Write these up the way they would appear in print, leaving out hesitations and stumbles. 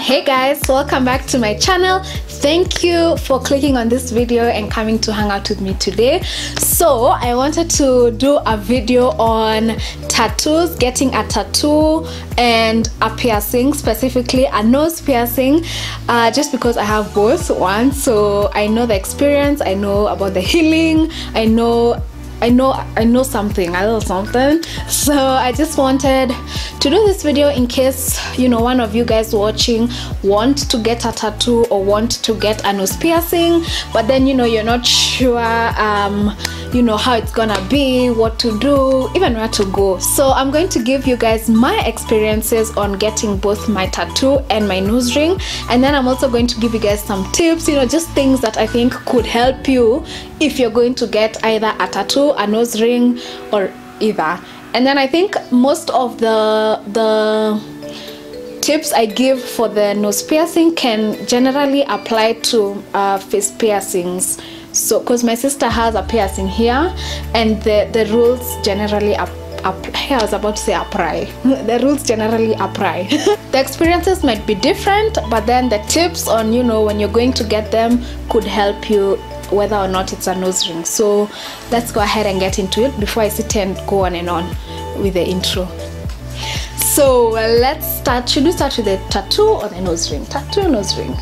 Hey guys, welcome back to my channel. Thank you for clicking on this video and coming to hang out with me today. So I wanted to do a video on tattoos, getting a tattoo and a piercing, specifically a nose piercing, just because I have both one, so I know the experience, I know about the healing, I know something, a little something. So I just wanted to do this video in case, you know, one of you guys watching want to get a tattoo or want to get a nose piercing, but then, you know, you're not sure you know, how it's gonna be, what to do, even where to go. So I'm going to give you guys my experiences on getting both my tattoo and my nose ring, and then I'm also going to give you guys some tips, you know, just things that I think could help you if you're going to get either a tattoo, a nose ring, or either. And then I think most of the tips I give for the nose piercing can generally apply to face piercings. So because my sister has a piercing here, and the rules generally I was about to say apply. The rules generally apply. The experiences might be different, but then the tips on, you know, when you're going to get them could help you whether or not it's a nose ring. So let's go ahead and get into it before I sit and go on and on with the intro. So let's start. Should we start with the tattoo or the nose ring? Tattoo, nose ring.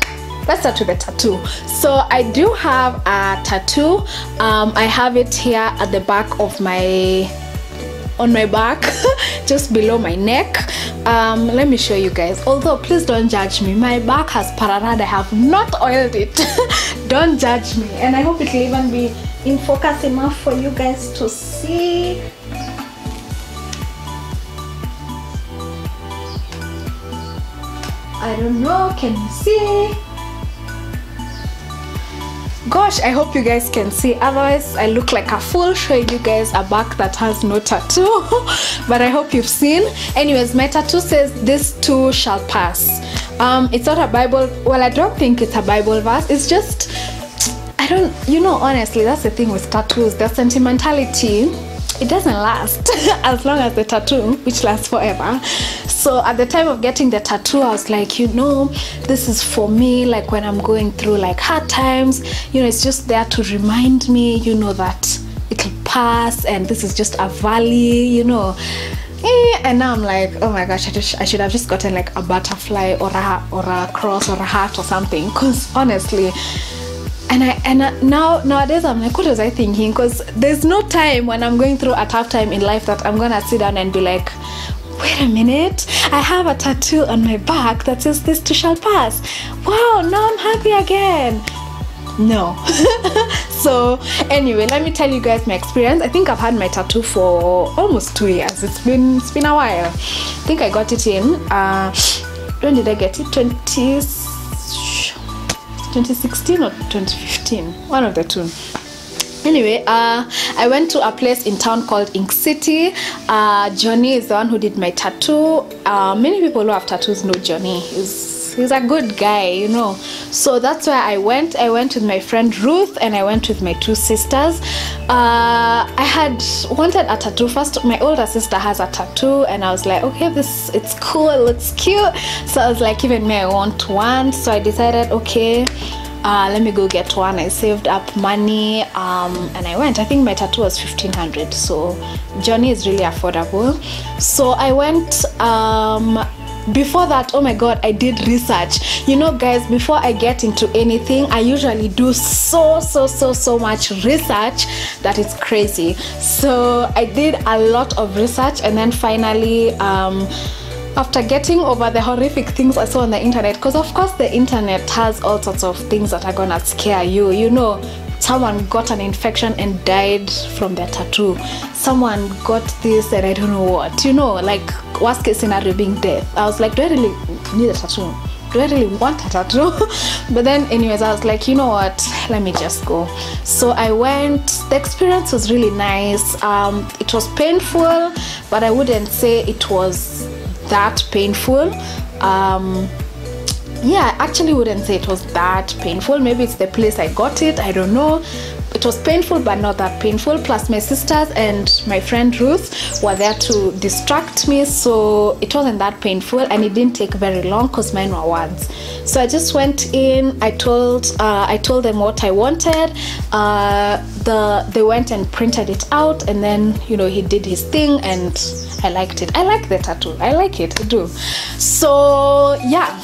Let's start with the tattoo. So I do have a tattoo. I have it here at the back of on my back, just below my neck. Let me show you guys. Although please don't judge me, my back has pararad. I have not oiled it. Don't judge me, and I hope it will even be in focus enough for you guys to see. I don't know, can you see? Gosh, I hope you guys can see, otherwise I look like a fool showing you guys a back that has no tattoo. But I hope you've seen. Anyways, my tattoo says this too shall pass. It's not a Bible, well, I don't think it's a Bible verse, it's just, I don't, you know, honestly, that's the thing with tattoos, the sentimentality, it doesn't last as long as the tattoo, which lasts forever. So at the time of getting the tattoo, I was like, you know, this is for me, like when I'm going through like hard times, you know, it's just there to remind me, you know, that it'll pass, and this is just a valley, you know. And now I'm like, oh my gosh, I should have just gotten like a butterfly or a cross or a heart or something, because honestly, nowadays I'm like, what was I thinking? Because there's no time when I'm going through a tough time in life that I'm gonna sit down and be like, wait a minute, I have a tattoo on my back that says this too shall pass. Wow, now I'm happy again. No. So anyway, let me tell you guys my experience. I think I've had my tattoo for almost 2 years. It's been a while. I think I got it in when did I get it? 2016 or 2015, one of the two. Anyway, I went to a place in town called Ink City. Johnny is the one who did my tattoo. Many people who have tattoos know Johnny. He's a good guy, you know. So that's where I went. I went with my friend Ruth, and I went with my 2 sisters. I had wanted a tattoo first. My older sister has a tattoo, and I was like, okay, it's cool, it looks cute. So I was like, even me, I want one. So I decided, okay, let me go get one. I saved up money, and I went. I think my tattoo was 1500, so Johnny is really affordable. So I went. Before that, oh my god, I did research. You know guys, before I get into anything, I usually do so much research that it's crazy. So I did a lot of research, and then finally after getting over the horrific things I saw on the internet, because of course the internet has all sorts of things that are gonna scare you, you know. Someone got an infection and died from their tattoo. Someone got this and I don't know what, you know, like worst case scenario being death. I was like, do I really need a tattoo? Do I really want a tattoo? But then anyways, I was like, you know what, let me just go. So I went. The experience was really nice. It was painful, but I wouldn't say it was that painful. Yeah, I actually wouldn't say it was that painful. Maybe it's the place I got it, I don't know. it was painful, but not that painful. Plus my sisters and my friend Ruth were there to distract me, so it wasn't that painful, and it didn't take very long because mine were words. So I just went in, I told them what I wanted. They went and printed it out, and then, you know, he did his thing, and I liked it. I like the tattoo. I like it. I do. So yeah.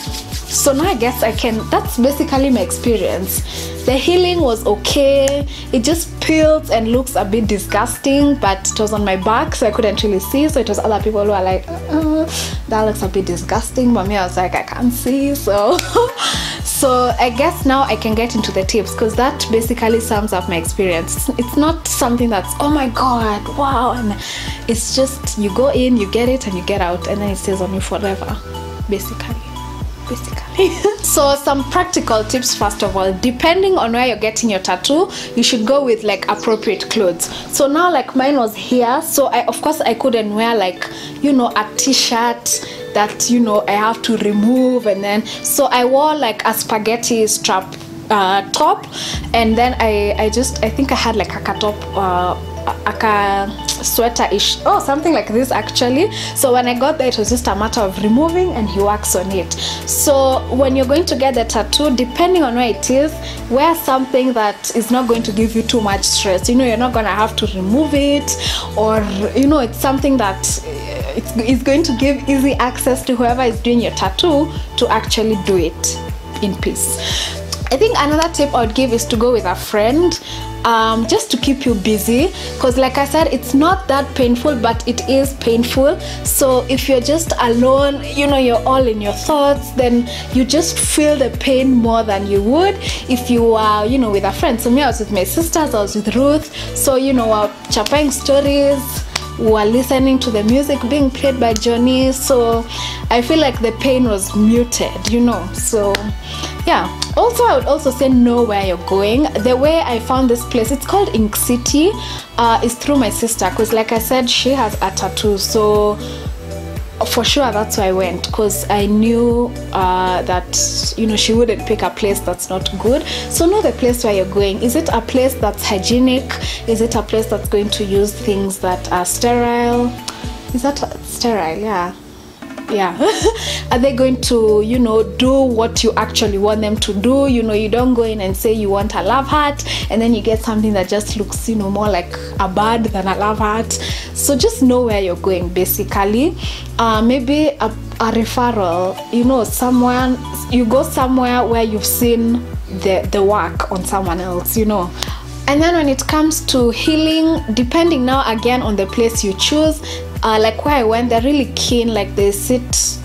So now I guess I can, that's basically my experience. The healing was okay. It just peels and looks a bit disgusting, but it was on my back, so I couldn't really see. So it was other people who were like, that looks a bit disgusting, but me, I was like, I can't see. So so I guess now I can get into the tips, because that basically sums up my experience. It's not something that's, oh my god, wow, and it's just, you go in, you get it, and you get out, and then it stays on you forever, basically. So some practical tips. First of all, depending on where you're getting your tattoo, you should go with like appropriate clothes. So now, like, mine was here, so of course I couldn't wear, like, you know, a t-shirt that, you know, I have to remove, and then so I wore like a spaghetti strap top, and then I think I had like a top sweater-ish, something like this actually. So when I got there, it was just a matter of removing, and he works on it. So when you're going to get the tattoo, depending on where it is, wear something that is not going to give you too much stress. You know, you're not going to have to remove it, or, you know, it's something that it's going to give easy access to whoever is doing your tattoo to actually do it in peace. I think another tip I would give is to go with a friend, just to keep you busy, because like I said, it's not that painful, but it is painful. So if you're just alone, you know, you're all in your thoughts, then you just feel the pain more than you would if you are, you know, with a friend. So me, I was with my sisters, I was with Ruth, so, you know, we're chapping stories, we're listening to the music being played by Johnny, so I feel like the pain was muted, you know. So yeah. Also, I would also say know where you're going. The way I found this place, it's called Ink City, is through my sister, because like I said, she has a tattoo, so for sure that's why I went, because I knew that, you know, she wouldn't pick a place that's not good. So know the place where you're going. Is it a place that's hygienic? Is it a place that's going to use things that are sterile? Is that sterile? Yeah. Are they going to, you know, do what you actually want them to do? You know, you don't go in and say you want a love heart, and then you get something that just looks, you know, more like a bird than a love heart. So just know where you're going, basically. Maybe a referral, you know, someone, you go somewhere where you've seen the work on someone else, you know. And then when it comes to healing, depending now again on the place you choose, like where I went, they're really keen, like they sit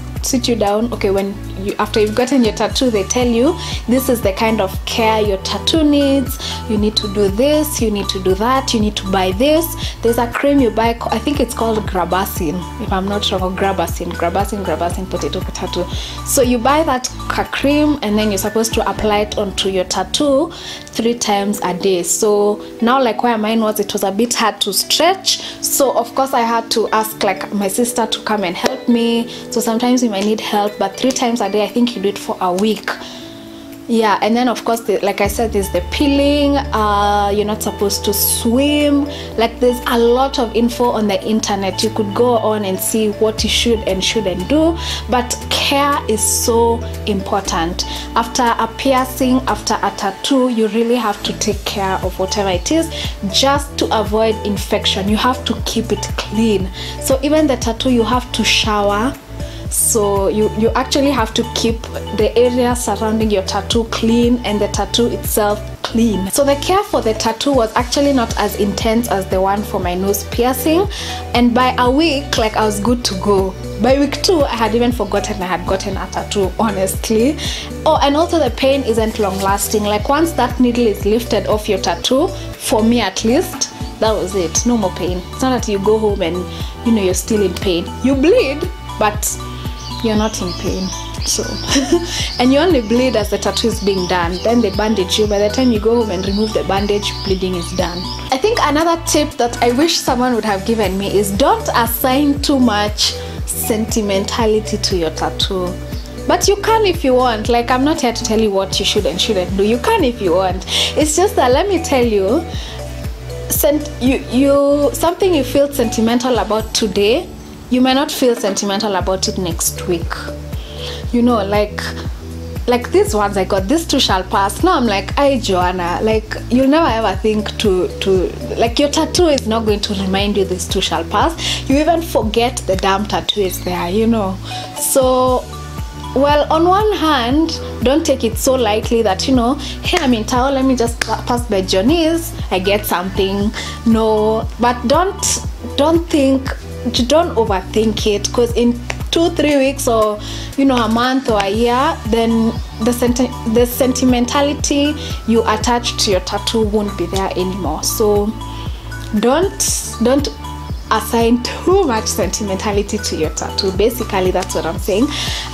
you down. Okay, when you, after you've gotten your tattoo, they tell you this is the kind of care your tattoo needs. You need to do this, you need to do that, you need to buy this. There's a cream you buy, I think it's called Grabacin, if I'm not wrong, or Grabacin potato. So you buy that cream, and then you're supposed to apply it onto your tattoo 3 times a day. So now, like where mine was, it was a bit hard to stretch, so of course I had to ask like my sister to come and help me. So sometimes you might need help, but 3 times a day, I think you do it for a week. Yeah. And then of course, like I said, there's the peeling. You're not supposed to swim. Like there's a lot of info on the internet. You could go on and see what you should and shouldn't do, but care is so important. After a piercing, after a tattoo, you really have to take care of whatever it is, just to avoid infection. You have to keep it clean. So even the tattoo, you have to shower. So you actually have to keep the area surrounding your tattoo clean, and the tattoo itself clean. So the care for the tattoo was actually not as intense as the one for my nose piercing, and by a week, like, I was good to go. By week 2, I had even forgotten I had gotten a tattoo, honestly. Oh, and also the pain isn't long lasting. Like once that needle is lifted off your tattoo, for me at least, that was it. No more pain. It's not that you go home and, you know, you're still in pain. You bleed, but you're not in pain. So and you only bleed as the tattoo is being done. Then they bandage you. By the time you go home and remove the bandage, bleeding is done. I think another tip that I wish someone would have given me is don't assign too much sentimentality to your tattoo. but you can if you want. Like, I'm not here to tell you what you should and shouldn't do. You can if you want. It's just that, let me tell you, something you feel sentimental about today, you may not feel sentimental about it next week. You know, like these ones I got, these two shall pass. Now I'm like, hey Joanna, like, you'll never ever think to like, your tattoo is not going to remind you this two shall pass. You even forget the damn tattoo is there, you know. So, well, on one hand, don't take it so lightly that, you know, hey, I'm in town, let me just pass by Johnny's, I get something. No, but don't overthink it, because in 2-3 weeks, or, you know, a month or a year, then the sentimentality you attach to your tattoo won't be there anymore. So don't assign too much sentimentality to your tattoo. Basically, that's what I'm saying.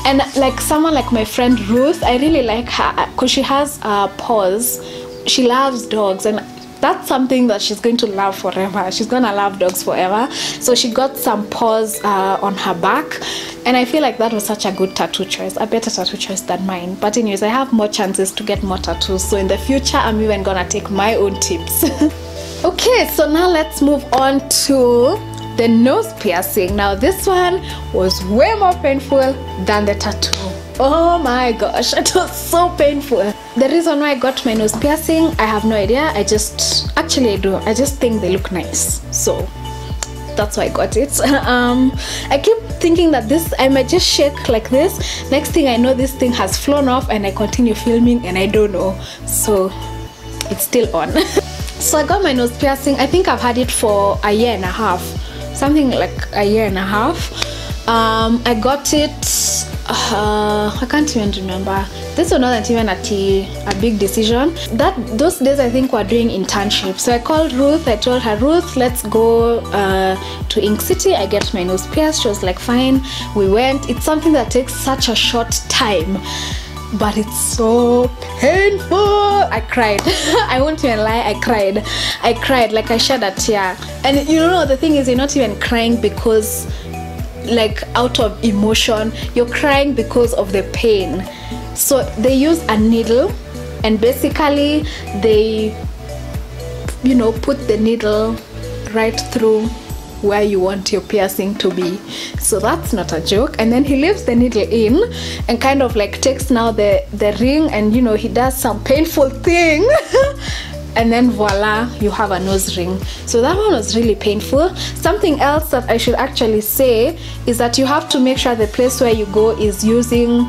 And like someone like my friend Ruth, I really like her because she has paws. She loves dogs, and that's something that she's going to love forever. She's gonna love dogs forever. So she got some paws on her back, and I feel like that was such a good tattoo choice, a better tattoo choice than mine. But anyways, I have more chances to get more tattoos, so in the future I'm even gonna take my own tips. Okay, so now let's move on to the nose piercing. Now this one was way more painful than the tattoo. Oh my gosh, it was so painful. The reason why I got my nose piercing, I have no idea. I just think they look nice, so that's why I got it. I keep thinking that I might just shake like this. Next thing I know, this thing has flown off, and I continue filming and I don't know, so it's still on. So I got my nose piercing. I think I've had it for a year and a half, something like a year and a half. I got it, I can't even remember. This was not even a big decision. Those days I think we're doing internship. So I called Ruth. I told her, Ruth, let's go to Ink City. I get my nose pierced. She was like, fine. We went. It's something that takes such a short time, but it's so painful. I cried. I won't even lie, I cried like I shed a tear. And you know, the thing is, you're not even crying because like out of emotion, you're crying because of the pain. So they use a needle, and basically they, you know, put the needle right through where you want your piercing to be. So that's not a joke. And then he leaves the needle in and kind of like takes now the ring, and you know, he does some painful thing and then voila, you have a nose ring. So that one was really painful. Something else that I should actually say is that you have to make sure the place where you go is using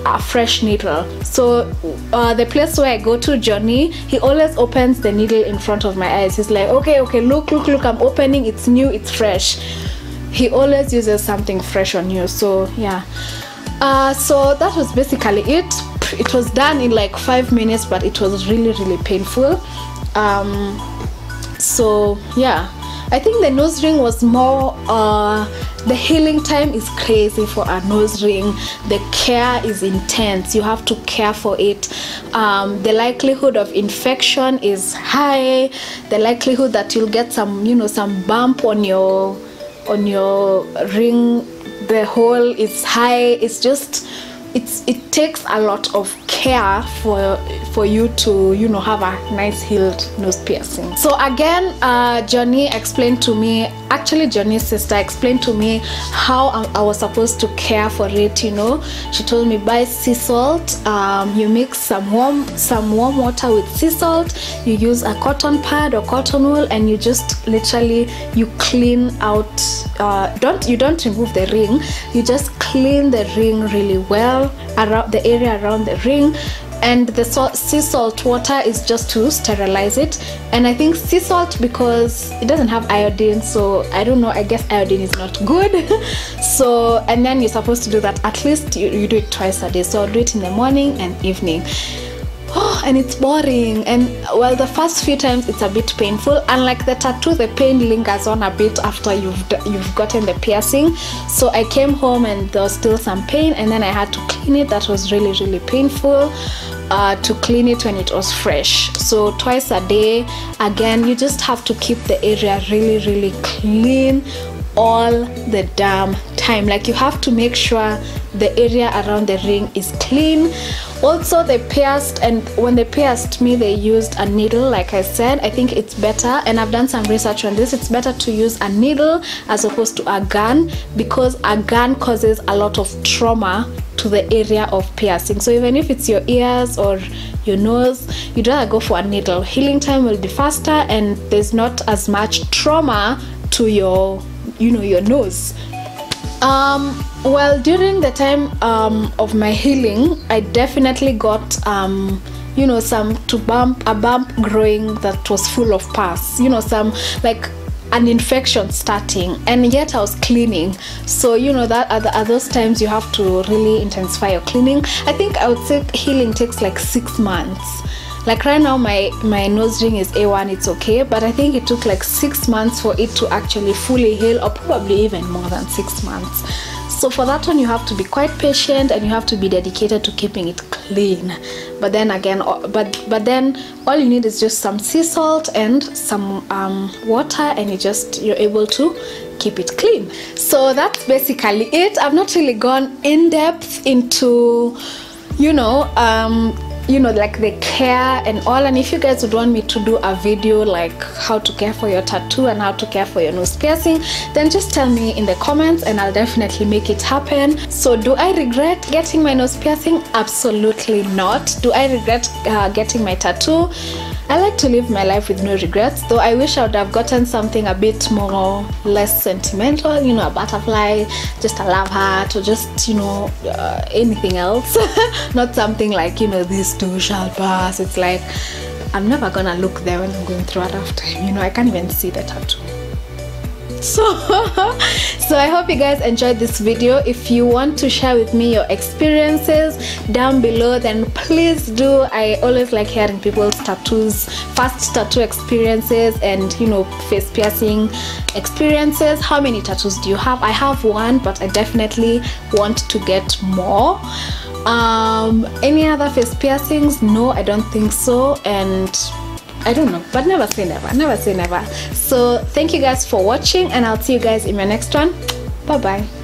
a fresh needle. So the place where I go to, Johnny, he always opens the needle in front of my eyes. He's like, okay, look, I'm opening, it's new, it's fresh. He always uses something fresh on you. So yeah, so that was basically it. It was done in like 5 minutes, but it was really painful. So yeah, I think the nose ring was more the healing time is crazy for a nose ring. The care is intense. You have to care for it. The likelihood of infection is high. The likelihood that you'll get some, you know, some bump on your ring, the hole is high. It's just, it takes a lot of care for you to, you know, have a nice healed nose piercing. So again, Johnny explained to me, actually Johnny's sister explained to me how I was supposed to care for it. You know, she told me, buy sea salt, you mix some warm water with sea salt, you use a cotton pad or cotton wool, and you just literally, you clean out, you don't remove the ring, you just clean the ring really well, around the area around the ring. And the sea salt water is just to sterilize it. And I think sea salt, because it doesn't have iodine, so I don't know, I guess iodine is not good. So, and then you're supposed to do that at least you do it twice a day. So I'll do it in the morning and evening. Oh, and it's boring. And well, the first few times it's a bit painful. Unlike the tattoo, the pain lingers on a bit after you've gotten the piercing. So I came home and there was still some pain, and then I had to clean it. That was really painful, to clean it when it was fresh. So twice a day. Again, you just have to keep the area really clean all the damn time. Like, you have to make sure the area around the ring is clean. Also, they pierced, and when they pierced me, they used a needle. Like I said, I think it's better, and I've done some research on this, it's better to use a needle as opposed to a gun, because a gun causes a lot of trauma to the area of piercing. So even if it's your ears or your nose, you'd rather go for a needle. Healing time will be faster, and there's not as much trauma to your, you know, your nose. Well, during the time of my healing, I definitely got you know, a bump growing that was full of pus, you know, some like an infection starting, and yet I was cleaning. So, you know, that at those times you have to really intensify your cleaning. I think I would say healing takes like 6 months. Like right now my nose ring is A1, it's okay, but I think it took like 6 months for it to actually fully heal, or probably even more than 6 months. So for that one, you have to be quite patient, and you have to be dedicated to keeping it clean. But then again, but then all you need is just some sea salt and some water, and you're able to keep it clean. So that's basically it. I've not really gone in depth into, you know, like the care and all. And if you guys would want me to do a video like how to care for your tattoo and how to care for your nose piercing, then just tell me in the comments, and I'll definitely make it happen. So do I regret getting my nose piercing? Absolutely not. Do I regret getting my tattoo? I like to live my life with no regrets, though I wish I would have gotten something a bit more less sentimental, you know, a butterfly, just a love heart, or just, you know, anything else. Not something like, you know, this too shall pass. It's like, I'm never gonna look there when I'm going through a rough time, you know, I can't even see the tattoo. So I hope you guys enjoyed this video. If you want to share with me your experiences down below, then please do. I always like hearing people's tattoos, first tattoo experiences, and, you know, face piercing experiences. How many tattoos do you have? I have one, but I definitely want to get more. Any other face piercings? No, I don't think so. And I don't know, but never say never, never say never. So thank you guys for watching, and I'll see you guys in my next one. Bye bye.